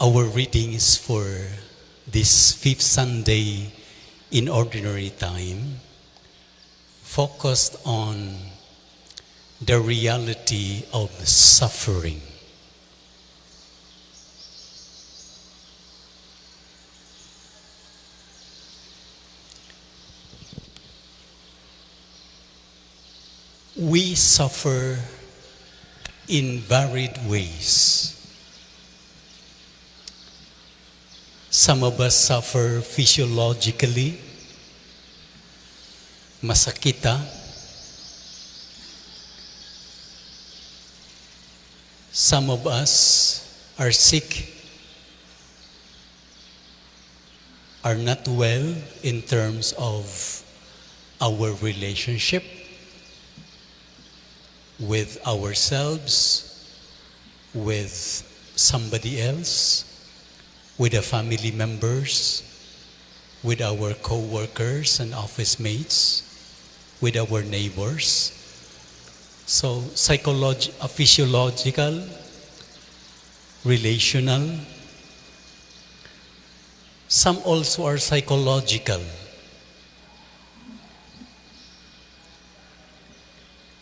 Our readings for this fifth Sunday in Ordinary Time focused on the reality of suffering. We suffer in varied ways. Some of us suffer physiologically, masakita. Some of us are sick, are not well in terms of our relationship with ourselves, with somebody else, with the family members, with our co-workers and office mates, with our neighbors. So physiological, relational. Some also are psychological.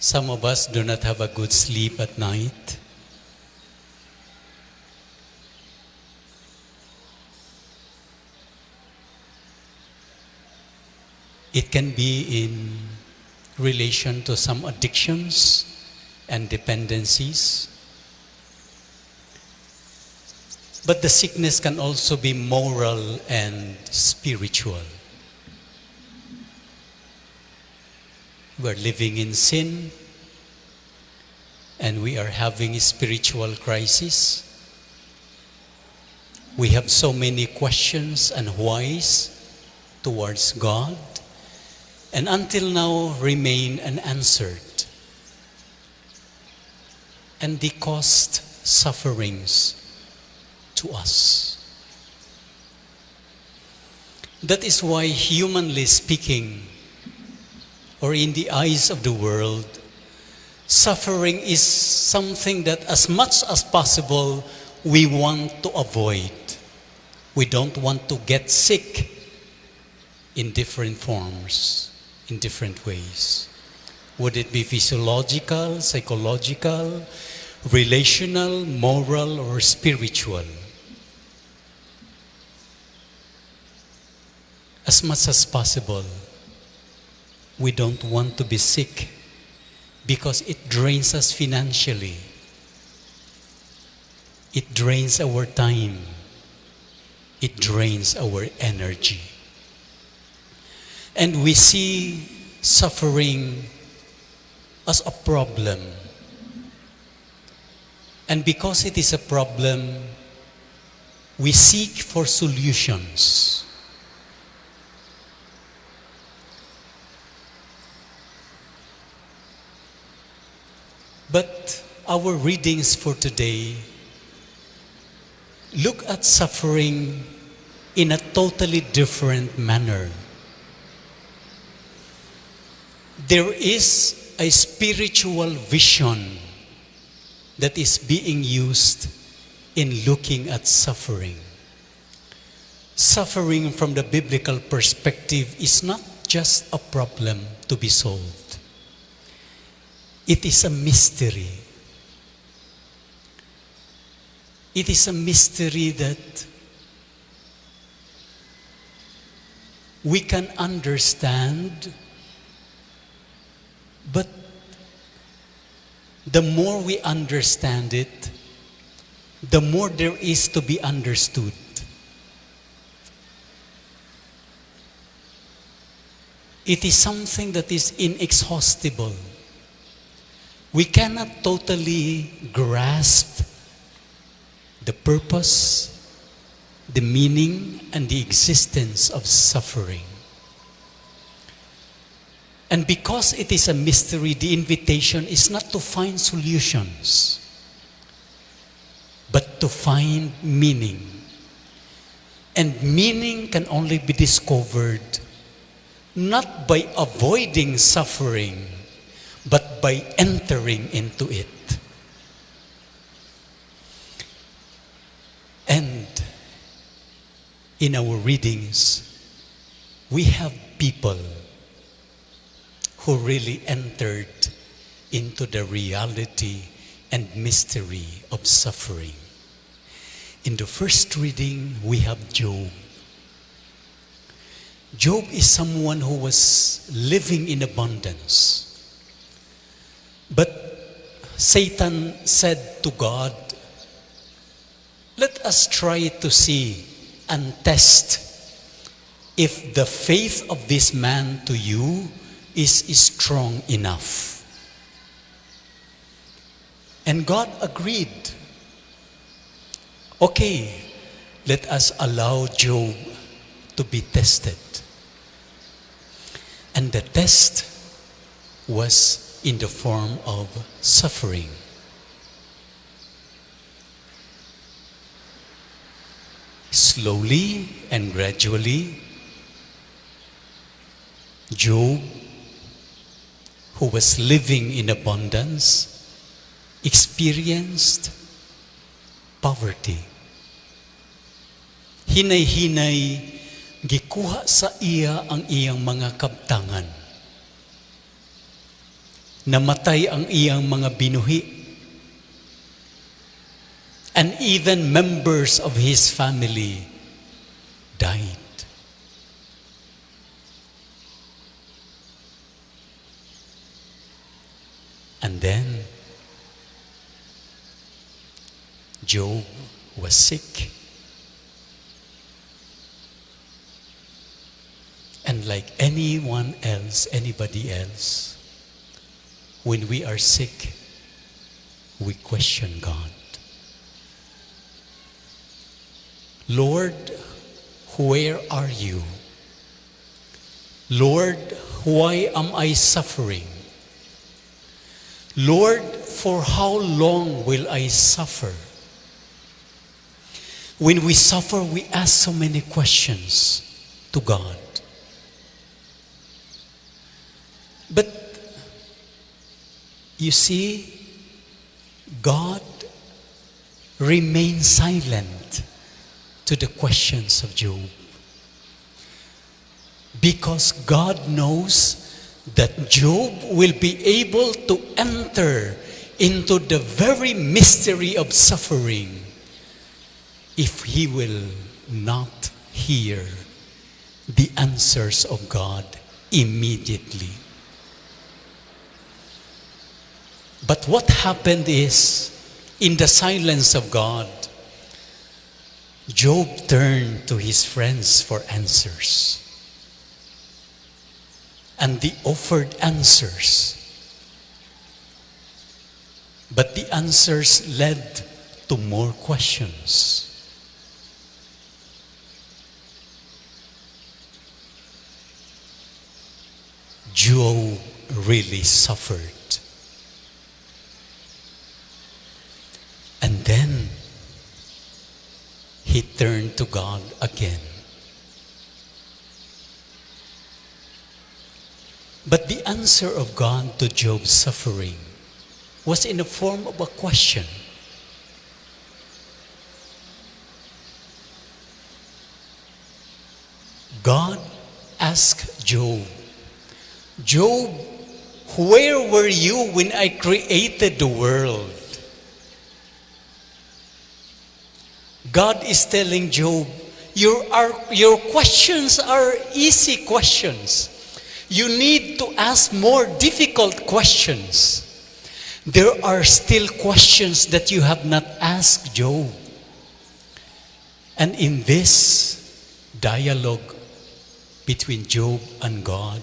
Some of us do not have a good sleep at night. It can be in relation to some addictions and dependencies. But the sickness can also be moral and spiritual. We're living in sin, and we are having a spiritual crisis. We have so many questions and whys towards God, and until now remain unanswered. And they caused sufferings to us. That is why, humanly speaking, or in the eyes of the world, suffering is something that as much as possible we want to avoid. We don't want to get sick in different forms, in different ways. Would it be physiological, psychological, relational, moral, or spiritual? As much as possible, we don't want to be sick because it drains us financially. It drains our time. It drains our energy. And we see suffering as a problem. And because it is a problem, we seek for solutions. But our readings for today look at suffering in a totally different manner. There is a spiritual vision that is being used in looking at suffering. Suffering from the biblical perspective is not just a problem to be solved. It is a mystery. It is a mystery that we can understand, but the more we understand it, the more there is to be understood. It is something that is inexhaustible. We cannot totally grasp the purpose, the meaning, and the existence of suffering. And because it is a mystery, the invitation is not to find solutions, but to find meaning. And meaning can only be discovered not by avoiding suffering, but by entering into it. And in our readings, we have people who really entered into the reality and mystery of suffering. In the first reading, we have Job. Job is someone who was living in abundance. But Satan said to God, let us try to see and test if the faith of this man to you is strong enough. And God agreed. Okay, let us allow Job to be tested. And the test was in the form of suffering. Slowly and gradually, Job, who was living in abundance, experienced poverty. Hinay-hinay, gikuha sa iya ang iyang mga kabtangan. Namatay ang iyang mga binuhi. And even members of his family died. And then, Job was sick. And like anyone else, anybody else, when we are sick, we question God. Lord, where are you? Lord, why am I suffering? Lord, for how long will I suffer? When we suffer, we ask so many questions to God. But you see, God remains silent to the questions of Job. Because God knows that Job will be able to enter into the very mystery of suffering if he will not hear the answers of God immediately. But what happened is, in the silence of God, Job turned to his friends for answers. And they offered answers. But the answers led to more questions. Job really suffered. And then he turned to God again. But the answer of God to Job's suffering was in the form of a question. God asked Job, Job, where were you when I created the world? God is telling Job, your questions are easy questions. You need to ask more difficult questions. There are still questions that you have not asked Job. And in this dialogue between Job and God,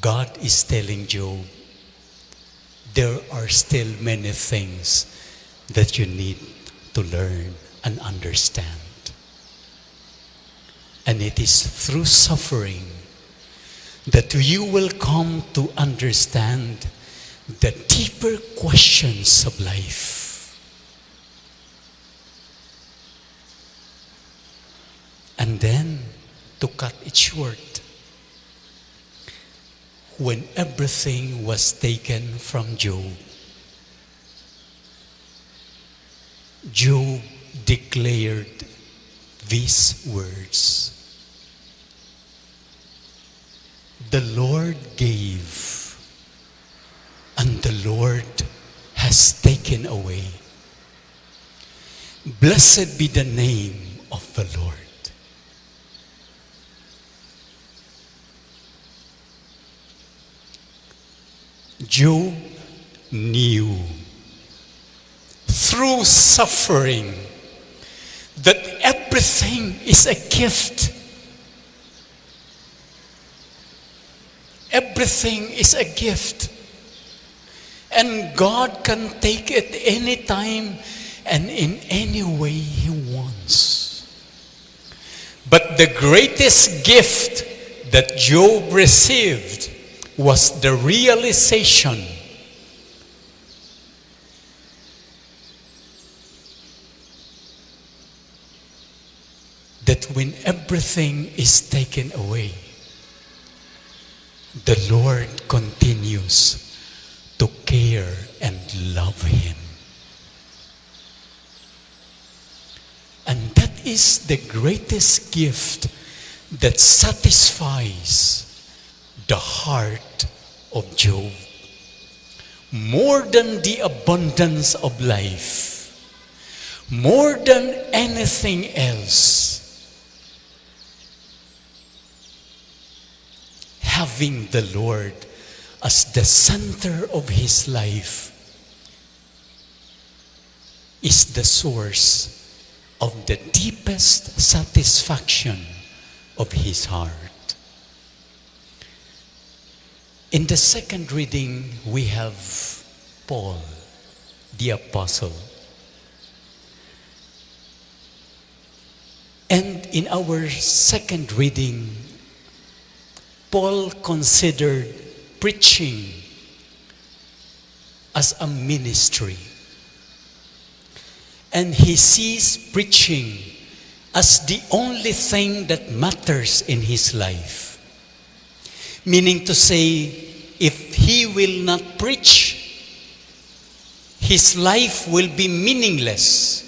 God is telling Job, there are still many things that you need to learn and understand. And it is through suffering that you will come to understand the deeper questions of life. And then, to cut it short, when everything was taken from Job, Job declared these words. The Lord gave, and the Lord has taken away. Blessed be the name of the Lord. Job knew through suffering that everything is a gift. Everything is a gift. And God can take it anytime and in any way He wants. But the greatest gift that Job received was the realization that when everything is taken away, the Lord continues to care and love him. And that is the greatest gift that satisfies the heart of Job more than the abundance of life, more than anything else. Having the Lord as the center of his life is the source of the deepest satisfaction of his heart. In the second reading, we have Paul, the apostle. And in our second reading, Paul considered preaching as a ministry. And he sees preaching as the only thing that matters in his life. Meaning to say, if he will not preach, his life will be meaningless.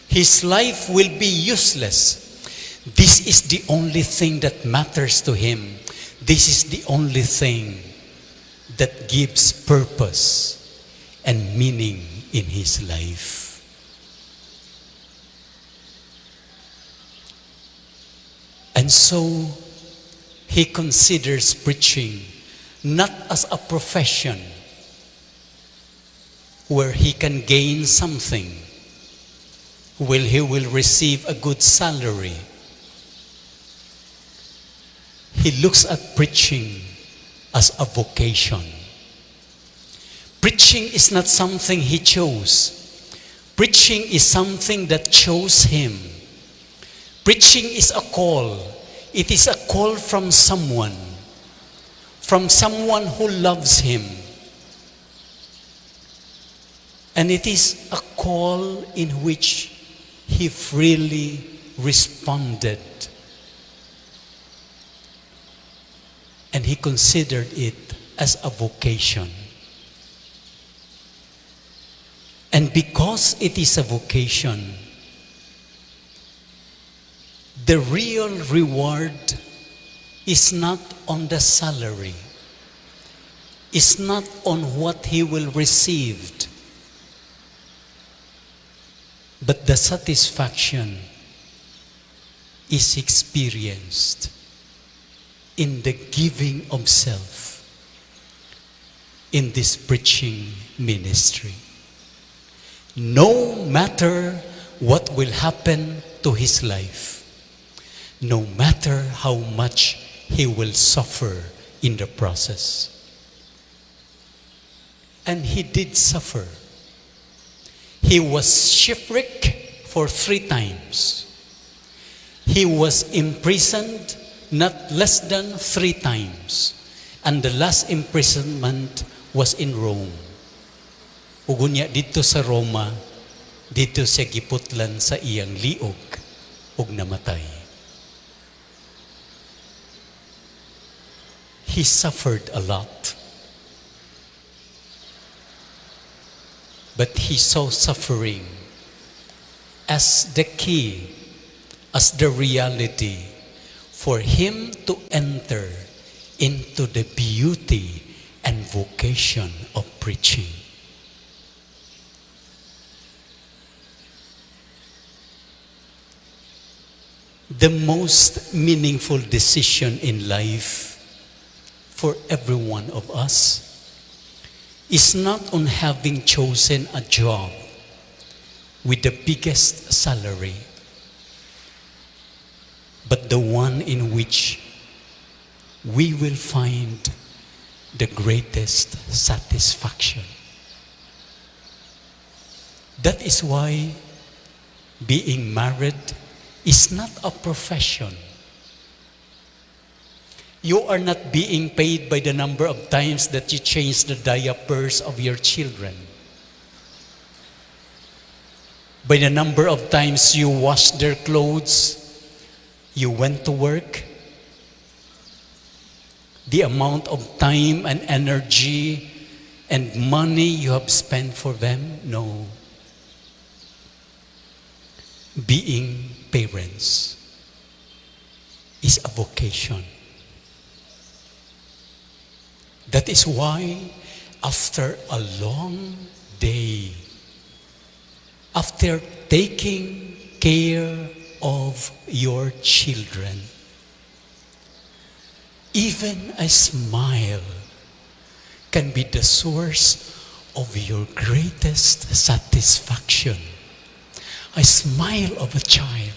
His life will be useless. This is the only thing that matters to him. This is the only thing that gives purpose and meaning in his life. And so, he considers preaching not as a profession where he can gain something, where he will receive a good salary. He looks at preaching as a vocation. Preaching is not something he chose. Preaching is something that chose him. Preaching is a call. It is a call from someone who loves him. And it is a call in which he freely responded. And he considered it as a vocation. And because it is a vocation, the real reward is not on the salary, is not on what he will receive, but the satisfaction is experienced in the giving of self in this preaching ministry. No matter what will happen to his life, no matter how much he will suffer in the process. And he did suffer. He was shipwrecked for 3 times. He was imprisoned not less than 3 times. And the last imprisonment was in Rome. Ugunya dito sa Roma, dito siya giputlan sa iyang liog ug namatay. He suffered a lot. But he saw suffering as the key as the reality for him to enter into the beauty and vocation of preaching. The most meaningful decision in life for every one of us is not on having chosen a job with the biggest salary, but the one in which we will find the greatest satisfaction. That is why being married is not a profession. You are not being paid by the number of times that you change the diapers of your children, by the number of times you wash their clothes, you went to work, the amount of time and energy and money you have spent for them. No. Being parents is a vocation. That is why after a long day, after taking care of your children, even a smile can be the source of your greatest satisfaction. A smile of a child.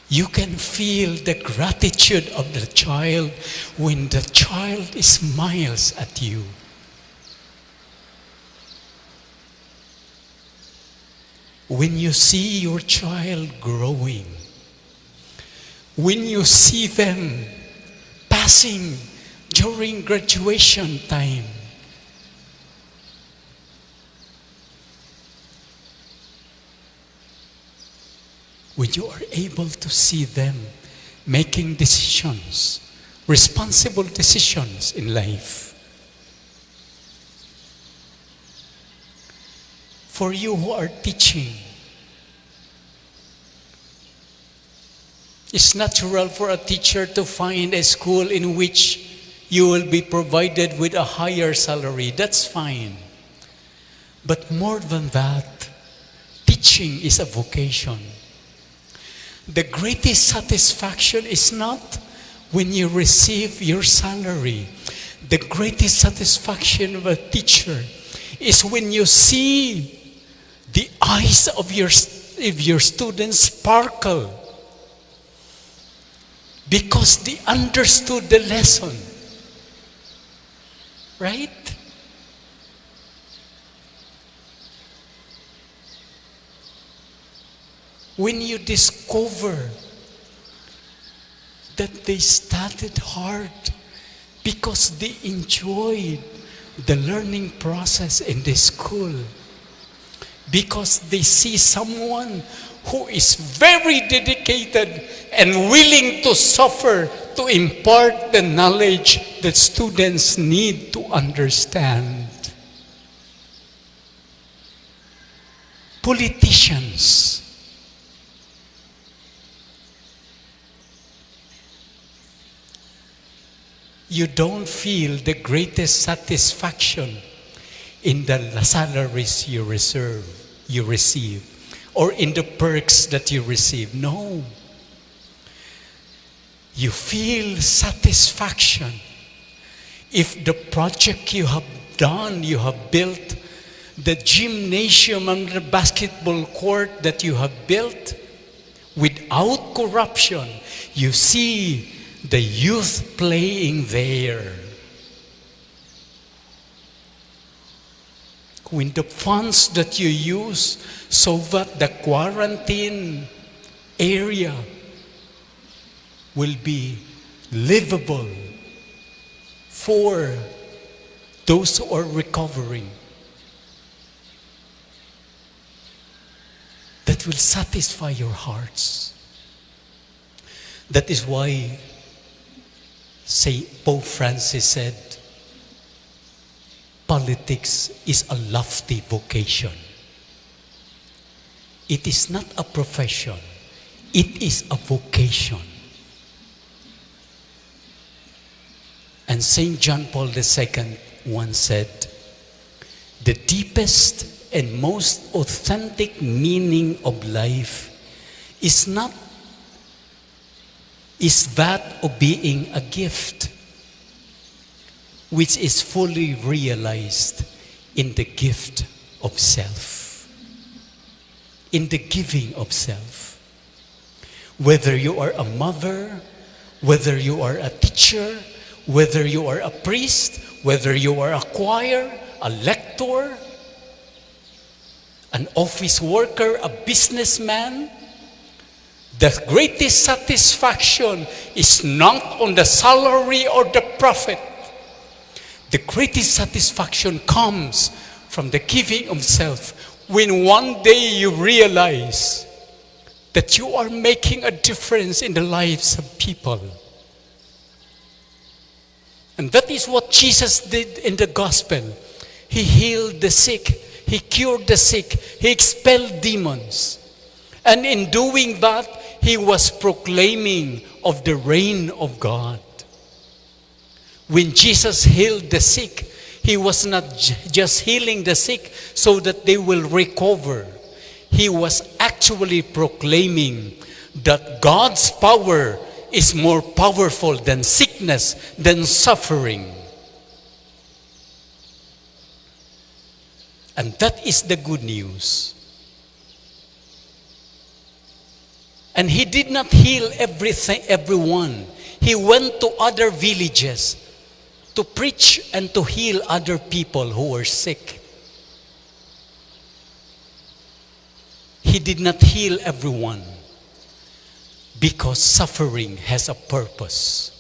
You can feel the gratitude of the child when the child smiles at you. When you see your child growing, when you see them passing during graduation time, when you are able to see them making decisions, responsible decisions in life. For you who are teaching, it's natural for a teacher to find a school in which you will be provided with a higher salary. That's fine. But more than that, teaching is a vocation. The greatest satisfaction is not when you receive your salary. The greatest satisfaction of a teacher is when you see the eyes of your students sparkle because they understood the lesson. Right? When you discover that they studied hard because they enjoyed the learning process in the school, because they see someone who is very dedicated and willing to suffer to impart the knowledge that students need to understand. Politicians, you don't feel the greatest satisfaction in the salaries you receive, or in the perks that you receive. No. You feel satisfaction if the project you have done, you have built, the gymnasium and the basketball court that you have built without corruption. You see the youth playing there. When the funds that you use so that the quarantine area will be livable for those who are recovering, that will satisfy your hearts. That is why Pope Francis said, politics is a lofty vocation. It is not a profession. It is a vocation. And St. John Paul II once said, the deepest and most authentic meaning of life is that of being a gift, which is fully realized in the gift of self, in the giving of self. Whether you are a mother, whether you are a teacher, whether you are a priest, whether you are a choir, a lector, an office worker, a businessman, the greatest satisfaction is not on the salary or the profit. The greatest satisfaction comes from the giving of self. When one day you realize that you are making a difference in the lives of people. And that is what Jesus did in the gospel. He healed the sick. He cured the sick. He expelled demons. And in doing that, he was proclaiming of the reign of God. When Jesus healed the sick, he was not just healing the sick so that they will recover. He was actually proclaiming that God's power is more powerful than sickness, than suffering. And that is the good news. And he did not heal everyone. He went to other villages to preach and to heal other people who were sick. He did not heal everyone because suffering has a purpose.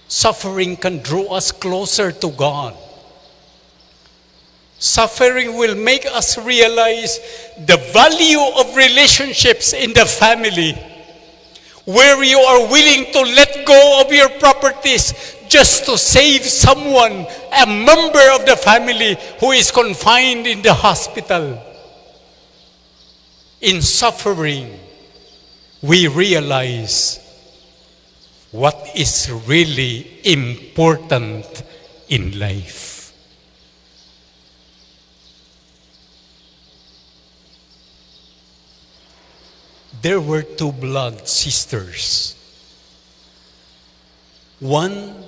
Suffering can draw us closer to God. Suffering will make us realize the value of relationships in the family, where you are willing to let go of your properties just to save someone, a member of the family who is confined in the hospital. In suffering, we realize what is really important in life. There were two blood sisters. One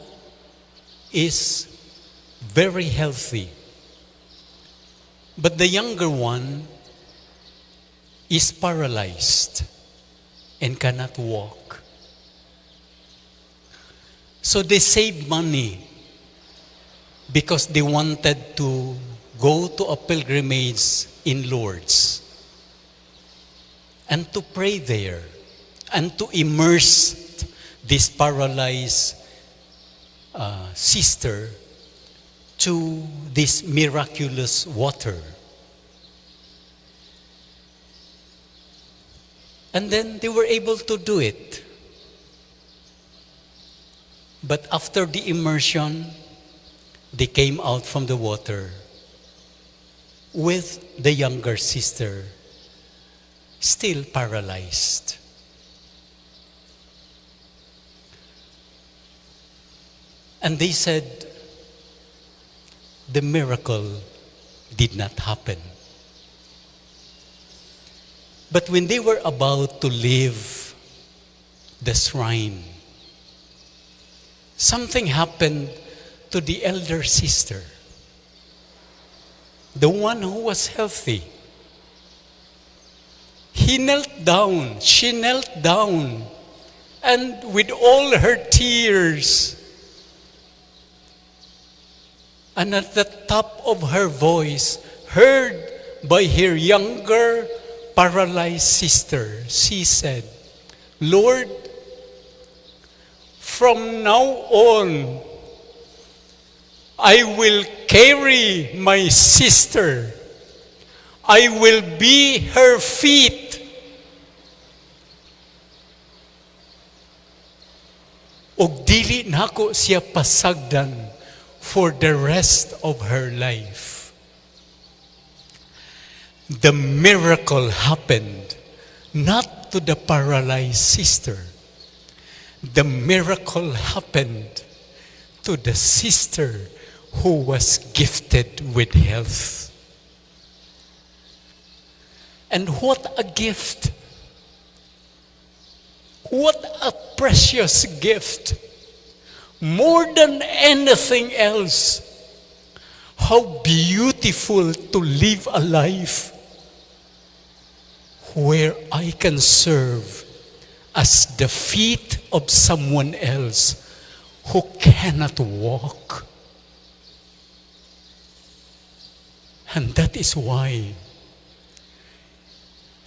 is very healthy, but the younger one is paralyzed and cannot walk. So they saved money because they wanted to go to a pilgrimage in Lourdes and to pray there and to immerse this paralyzed sister to this miraculous water. And then they were able to do it. But after the immersion, they came out from the water with the younger sister still paralyzed. And they said, the miracle did not happen. But when they were about to leave the shrine, something happened to the elder sister, the one who was healthy. She knelt down, and with all her tears, and at the top of her voice, heard by her younger paralyzed sister, she said, Lord, from now on, I will carry my sister. I will be her feet. Og dili nako siya pasagdan for the rest of her life. the miracle happened not to the paralyzed sister. The miracle happened to the sister who was gifted with health. And what a gift! What a precious gift! More than anything else, how beautiful to live a life where I can serve as the feet of someone else who cannot walk. And that is why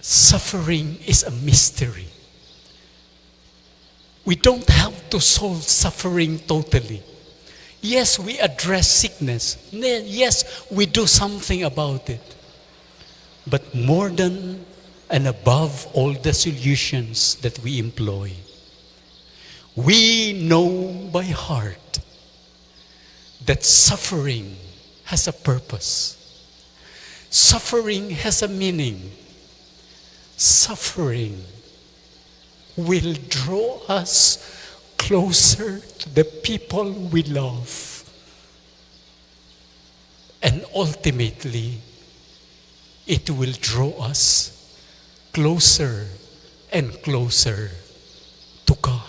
suffering is a mystery. We don't have to solve suffering totally. Yes, we address sickness. Yes, we do something about it. But more than and above all the solutions that we employ, we know by heart that suffering has a purpose. Suffering has a meaning. Suffering will draw us closer to the people we love. And ultimately, it will draw us closer and closer to God.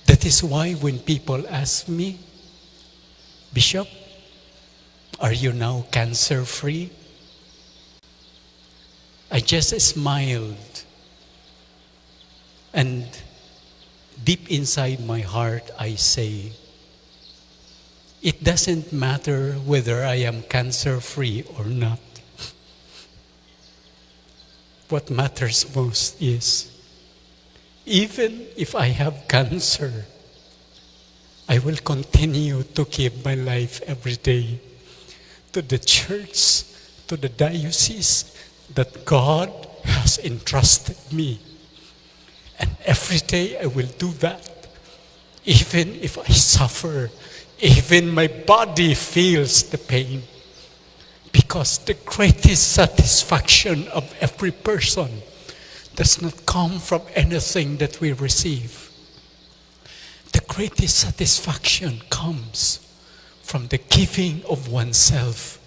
That is why when people ask me, Bishop, are you now cancer-free? I just smiled, and deep inside my heart I say, it doesn't matter whether I am cancer-free or not. What matters most is, even if I have cancer, I will continue to give my life every day to the church, to the diocese that God has entrusted me. And every day I will do that, even if I suffer, even my body feels the pain. Because the greatest satisfaction of every person does not come from anything that we receive. The greatest satisfaction comes from the giving of oneself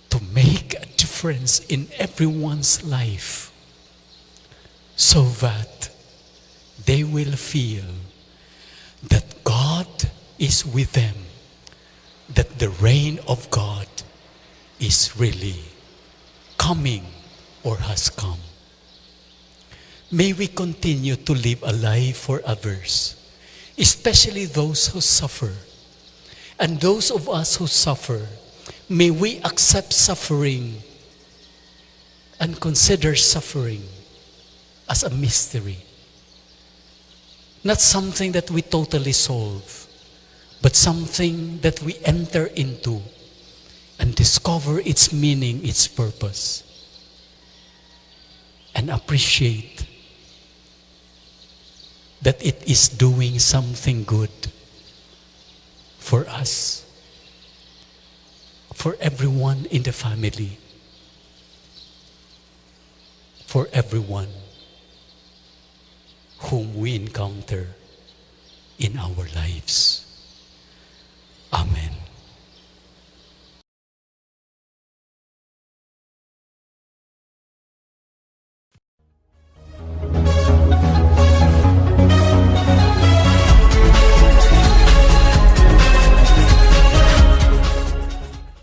to make a difference in everyone's life, so that they will feel that God is with them, that the reign of God is really coming or has come. May we continue to live a life for others, especially those who suffer. And those of us who suffer, may we accept suffering and consider suffering as a mystery. Not something that we totally solve, but something that we enter into and discover its meaning, its purpose, and appreciate that it is doing something good for us, for everyone in the family, for everyone whom we encounter in our lives.